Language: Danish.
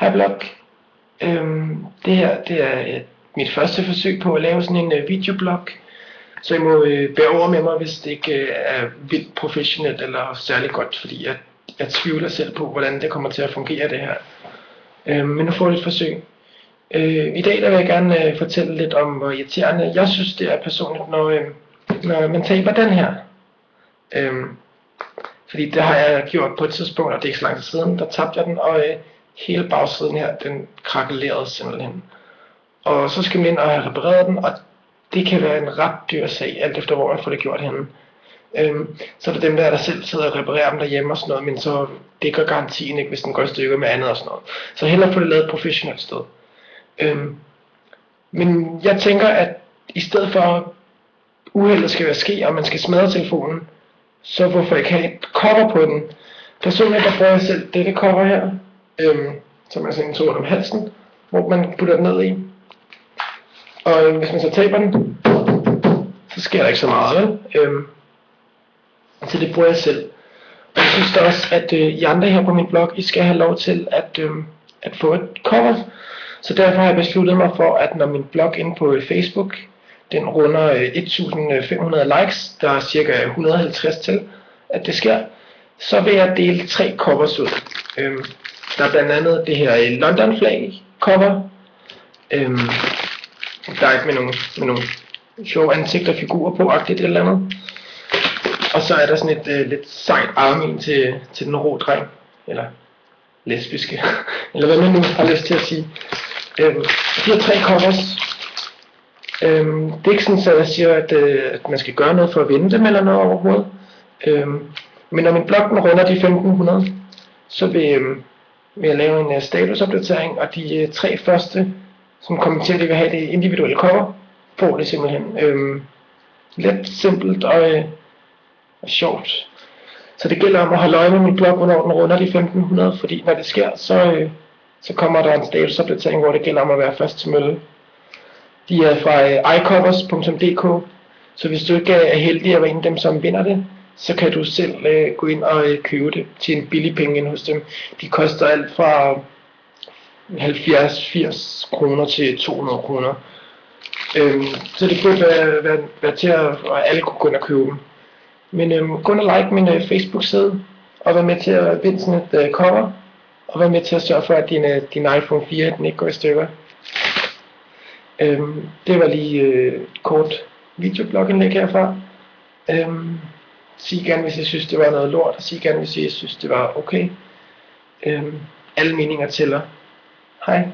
Hej blog. Det her det er mit første forsøg på at lave sådan en videoblog, så I må bære over med mig, hvis det ikke er vildt professionelt eller særlig godt, fordi jeg tvivler selv på, hvordan det kommer til at fungere det her. Men nu får jeg et forsøg. I dag der vil jeg gerne fortælle lidt om, hvor irriterende jeg synes det er personligt, når man taber den her. Fordi det har jeg gjort på et tidspunkt, og det er ikke så lang tid siden, der tabte jeg den, og hele bagsiden her, den krakelerede simpelthen. Og så skal man ind og have repareret den, og det kan være en ret dyr sag, alt efter hvor man får det gjort henne. Så er det dem der selv sidder og reparerer dem derhjemme og sådan noget, men så det gør garantien ikke, hvis den går i stykker med andet og sådan noget. Så hellere få det lavet et professionelt sted. Men jeg tænker, at i stedet for uheldet skal være ske, og man skal smadre telefonen, så hvorfor ikke have et cover på den? Personligt der bruger jeg selv dette cover her, som er sådan en tråd om halsen, hvor man putter den ned i. Og hvis man så taber den, så sker der ikke så meget, vel? Så det bruger jeg selv. Og jeg synes da også, at I andre her på min blog, I skal have lov til at få et cover. Så derfor har jeg besluttet mig for, at når min blog inde på Facebook, den runder 1500 likes, der er cirka 150 til, at det sker, så vil jeg dele 3 covers ud. Der er blandt andet det her London flag cover. Der er et med nogle sjove ansigter og figurer på, agtigt eller andet. Og så er der sådan et lidt sejt armin til den rå dreng, eller lesbiske, eller hvad man nu har lyst til at sige. De her 3 covers, det er ikke sådan, at jeg siger, at man skal gøre noget for at vinde dem eller noget overhovedet. Men når min blog runder de 1500, så vil jeg lave en statusopdatering, og de 3 første, som kommenterer, at de vil have det individuelle cover, får det simpelthen let, simpelt og sjovt. Så det gælder om at holde øje med min blog, hvornår den runder de 1500, fordi når det sker, så kommer der en statusopdatering, hvor det gælder om at være først til mølle. De er fra icovers.dk, så hvis du ikke er heldig at være en af dem, som vinder det, så kan du selv gå ind og købe det til en billig penge ind hos dem. De koster alt fra 70-80 kroner til 200 kroner. Så det burde være til at alle kunne gå ind og købe dem. Men gå ind og like min Facebook-side, og vær med til at vinde sådan et cover, og vær med til at sørge for, at din iPhone 4 den ikke går i stykker. Det var lige et kort videoblogindlæg herfra. Sig gerne, hvis I synes, det var noget lort, og sig gerne, hvis I synes, det var okay. Alle meninger tæller. Hej.